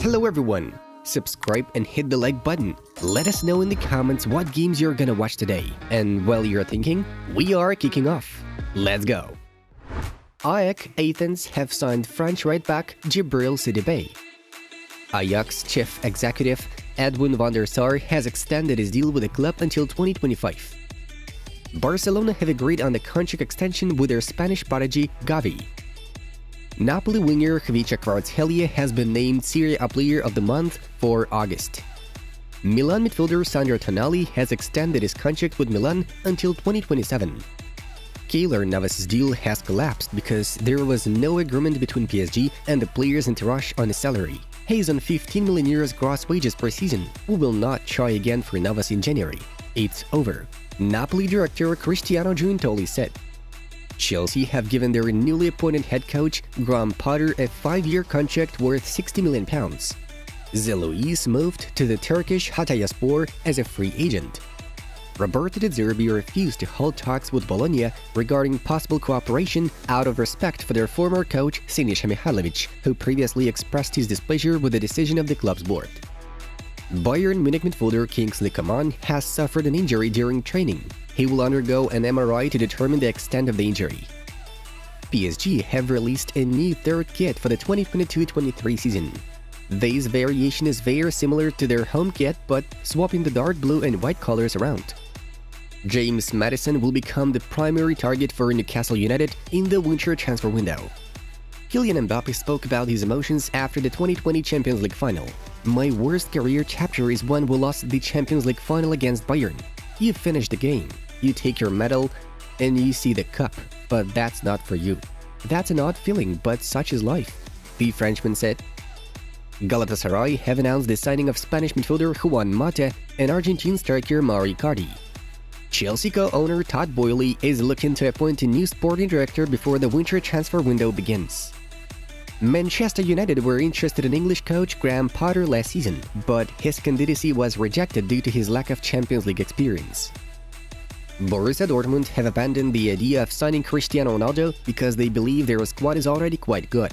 Hello everyone! Subscribe and hit the like button. Let us know in the comments what games you're gonna watch today. And while you're thinking, we are kicking off. Let's go! AEK Athens have signed French right-back Djibril Sidibé. Ajax chief executive Edwin van der Sar has extended his deal with the club until 2025. Barcelona have agreed on the contract extension with their Spanish prodigy Gavi. Napoli winger Khvicha Kvaratskhelia has been named Serie A Player of the Month for August. Milan midfielder Sandro Tonali has extended his contract with Milan until 2027. Keylor Navas' deal has collapsed because there was no agreement between PSG and the player's entourage on his salary. He is on 15 million euros gross wages per season. We will not try again for Navas in January. It's over. Napoli director Cristiano Giuntoli said. Chelsea have given their newly appointed head coach Graham Potter a 5-year contract worth £60 million. Zelouis moved to the Turkish Hatayspor as a free agent. Roberto De Zerbi refused to hold talks with Bologna regarding possible cooperation out of respect for their former coach Sinisa Mihajlovic, who previously expressed his displeasure with the decision of the club's board. Bayern Munich midfielder Kingsley Coman has suffered an injury during training. He will undergo an MRI to determine the extent of the injury. PSG have released a new third kit for the 2022-23 season. This variation is very similar to their home kit, but swapping the dark blue and white colors around. James Maddison will become the primary target for Newcastle United in the winter transfer window. Kylian Mbappe spoke about his emotions after the 2020 Champions League final. "My worst career chapter is when we lost the Champions League final against Bayern. You finish the game, you take your medal, and you see the cup, but that's not for you. That's an odd feeling, but such is life," the Frenchman said. Galatasaray have announced the signing of Spanish midfielder Juan Mata and Argentine striker Mauro Icardi. Chelsea co-owner Todd Boehly is looking to appoint a new sporting director before the winter transfer window begins. Manchester United were interested in English coach Graham Potter last season, but his candidacy was rejected due to his lack of Champions League experience. Borussia Dortmund have abandoned the idea of signing Cristiano Ronaldo because they believe their squad is already quite good.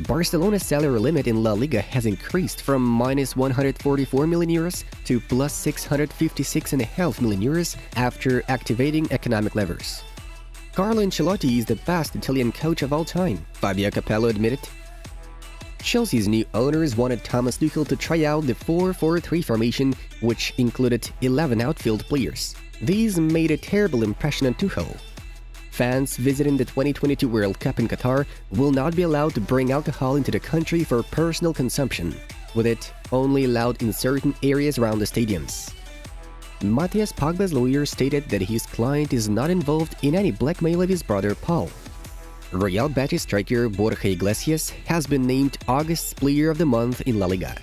Barcelona's salary limit in La Liga has increased from minus 144 million euros to plus 656.5 million euros after activating economic levers. Carlo Ancelotti is the best Italian coach of all time, Fabio Capello admitted. Chelsea's new owners wanted Thomas Tuchel to try out the 4-4-3 formation, which included 11 outfield players. These made a terrible impression on Tuchel. Fans visiting the 2022 World Cup in Qatar will not be allowed to bring alcohol into the country for personal consumption, with it only allowed in certain areas around the stadiums. Matthias Pogba's lawyer stated that his client is not involved in any blackmail of his brother Paul. Real Betis striker Borja Iglesias has been named August's Player of the Month in La Liga.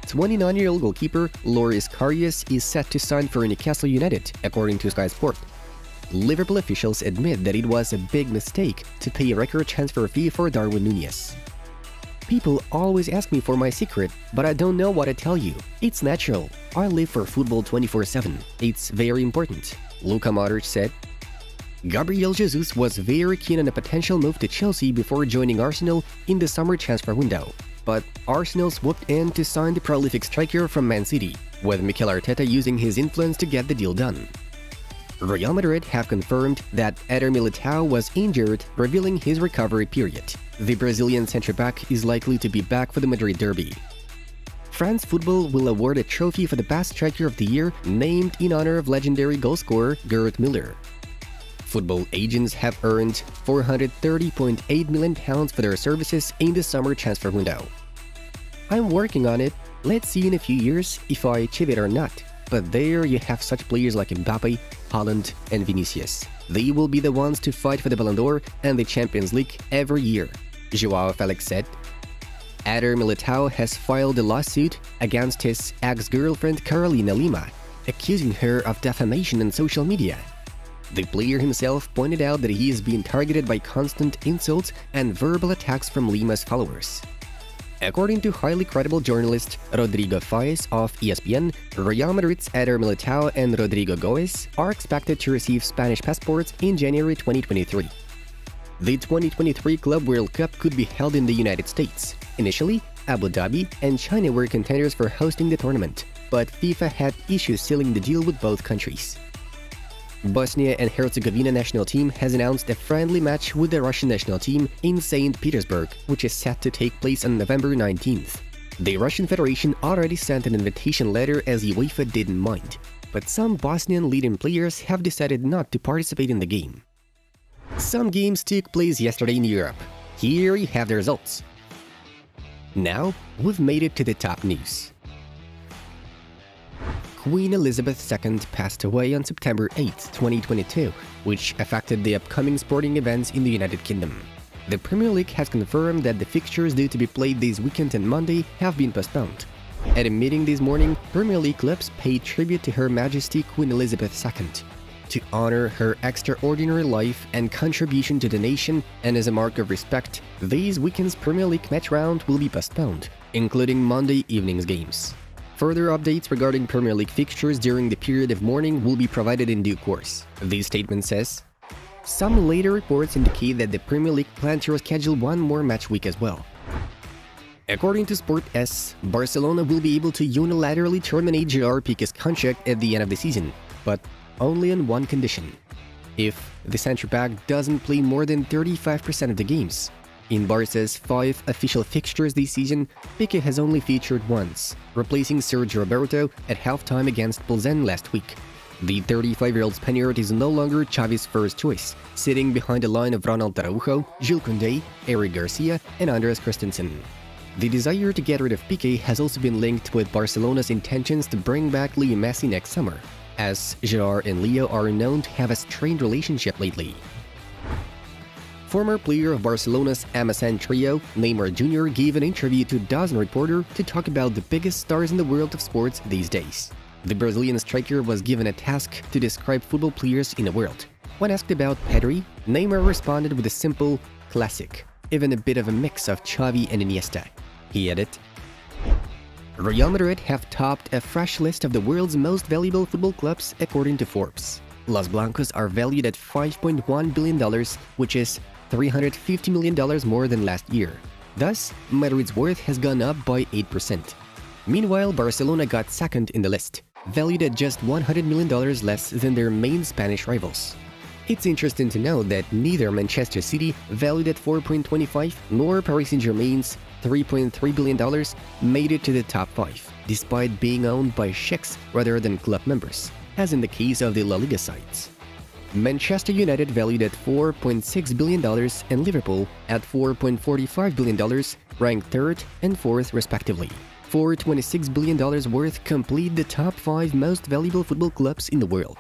29-year-old goalkeeper Loris Karius is set to sign for Newcastle United, according to Sky Sport. Liverpool officials admit that it was a big mistake to pay a record transfer fee for Darwin Núñez. "People always ask me for my secret, but I don't know what to tell you. It's natural. I live for football 24/7. It's very important," Luka Modric said. Gabriel Jesus was very keen on a potential move to Chelsea before joining Arsenal in the summer transfer window. But Arsenal swooped in to sign the prolific striker from Man City, with Mikel Arteta using his influence to get the deal done. Real Madrid have confirmed that Eder Militao was injured, revealing his recovery period. The Brazilian centre-back is likely to be back for the Madrid derby. France Football will award a trophy for the best striker of the year, named in honor of legendary goalscorer Gerd Müller. Football agents have earned £430.8 million for their services in the summer transfer window. "I'm working on it. Let's see in a few years if I achieve it or not." But there you have such players like Mbappe, Haaland, and Vinicius. They will be the ones to fight for the Ballon d'Or and the Champions League every year, Joao Felix said. Eder Militao has filed a lawsuit against his ex-girlfriend Carolina Lima, accusing her of defamation on social media. The player himself pointed out that he is being targeted by constant insults and verbal attacks from Lima's followers. According to highly credible journalist Rodrigo Faiz of ESPN, Real Madrid's Eder Militao and Rodrigo Goes are expected to receive Spanish passports in January 2023. The 2023 Club World Cup could be held in the United States. Initially, Abu Dhabi, and China were contenders for hosting the tournament, but FIFA had issues sealing the deal with both countries. Bosnia and Herzegovina national team has announced a friendly match with the Russian national team in St. Petersburg, which is set to take place on November 19th. The Russian Federation already sent an invitation letter as UEFA didn't mind, but some Bosnian leading players have decided not to participate in the game. Some games took place yesterday in Europe. Here you have the results. Now, we've made it to the top news. Queen Elizabeth II passed away on September 8, 2022, which affected the upcoming sporting events in the United Kingdom. The Premier League has confirmed that the fixtures due to be played this weekend and Monday have been postponed. At a meeting this morning, Premier League clubs paid tribute to Her Majesty Queen Elizabeth II. To honor her extraordinary life and contribution to the nation, and as a mark of respect, this weekend's Premier League match round will be postponed, including Monday evening's games. Further updates regarding Premier League fixtures during the period of mourning will be provided in due course. The statement says, some later reports indicate that the Premier League plans to reschedule one more match week as well. According to Sport S, Barcelona will be able to unilaterally terminate Gerard Piqué's contract at the end of the season, but only on one condition: if the centre-back doesn't play more than 35% of the games. In Barca's 5 official fixtures this season, Piqué has only featured once, replacing Sergio Roberto at halftime against Pilsen last week. The 35-year-old Spaniard is no longer Xavi's first choice, sitting behind a line of Ronald Araujo, Jules Koundé, Eric Garcia, and Andres Christensen. The desire to get rid of Piqué has also been linked with Barcelona's intentions to bring back Leo Messi next summer, as Gerard and Leo are known to have a strained relationship lately. Former player of Barcelona's MSN trio, Neymar Jr. gave an interview to DAZN reporter to talk about the biggest stars in the world of sports these days. The Brazilian striker was given a task to describe football players in the world. When asked about Pedri, Neymar responded with a simple, classic, even a bit of a mix of Xavi and Iniesta. He added, Real Madrid have topped a fresh list of the world's most valuable football clubs according to Forbes. Los Blancos are valued at $5.1 billion, which is $350 million more than last year. Thus, Madrid's worth has gone up by 8%. Meanwhile, Barcelona got second in the list, valued at just $100 million less than their main Spanish rivals. It's interesting to note that neither Manchester City, valued at $4.25, nor Paris Saint-Germain's $3.3 billion made it to the top 5, despite being owned by sheikhs rather than club members, as in the case of the La Liga sides. Manchester United, valued at $4.6 billion, and Liverpool at $4.45 billion, ranked 3rd and 4th respectively. For $26 billion worth complete the top 5 most valuable football clubs in the world.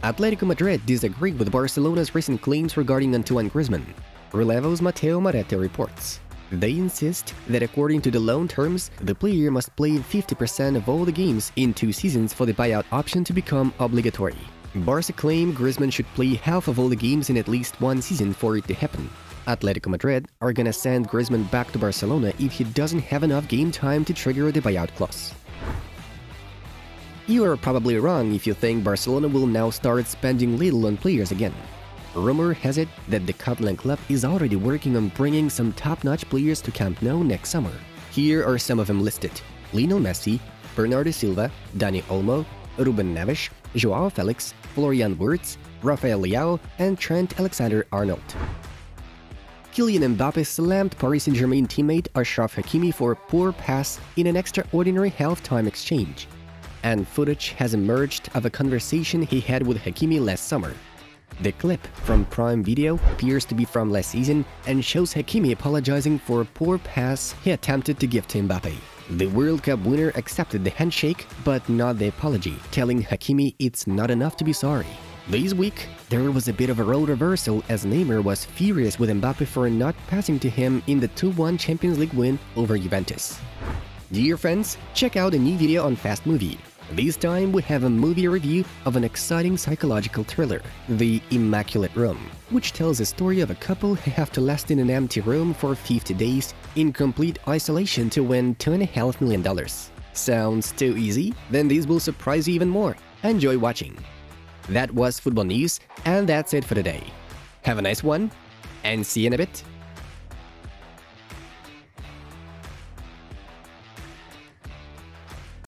Atletico Madrid disagreed with Barcelona's recent claims regarding Antoine Griezmann. Relevo's Mateo Marete reports. They insist that according to the loan terms, the player must play 50% of all the games in 2 seasons for the buyout option to become obligatory. Barca claim Griezmann should play half of all the games in at least 1 season for it to happen. Atletico Madrid are gonna send Griezmann back to Barcelona if he doesn't have enough game time to trigger the buyout clause. You are probably wrong if you think Barcelona will now start spending little on players again. Rumor has it that the Catalan club is already working on bringing some top-notch players to Camp Nou next summer. Here are some of them listed: Lionel Messi, Bernardo Silva, Dani Olmo, Ruben Neves, Joao Felix, Florian Wirtz, Rafael Leao, and Trent Alexander-Arnold. Kylian Mbappe slammed Paris Saint-Germain teammate Achraf Hakimi for a poor pass in an extraordinary halftime exchange. And footage has emerged of a conversation he had with Hakimi last summer. The clip from Prime Video appears to be from last season and shows Hakimi apologizing for a poor pass he attempted to give to Mbappe. The World Cup winner accepted the handshake, but not the apology, telling Hakimi it's not enough to be sorry. This week, there was a bit of a role reversal as Neymar was furious with Mbappe for not passing to him in the 2-1 Champions League win over Juventus. Dear friends, check out a new video on Fast Movie. This time we have a movie review of an exciting psychological thriller, The Immaculate Room, which tells a story of a couple who have to last in an empty room for 50 days in complete isolation to win $2.5 million. Sounds too easy? Then this will surprise you even more. Enjoy watching. That was football news, and that's it for today. Have a nice one, and see you in a bit.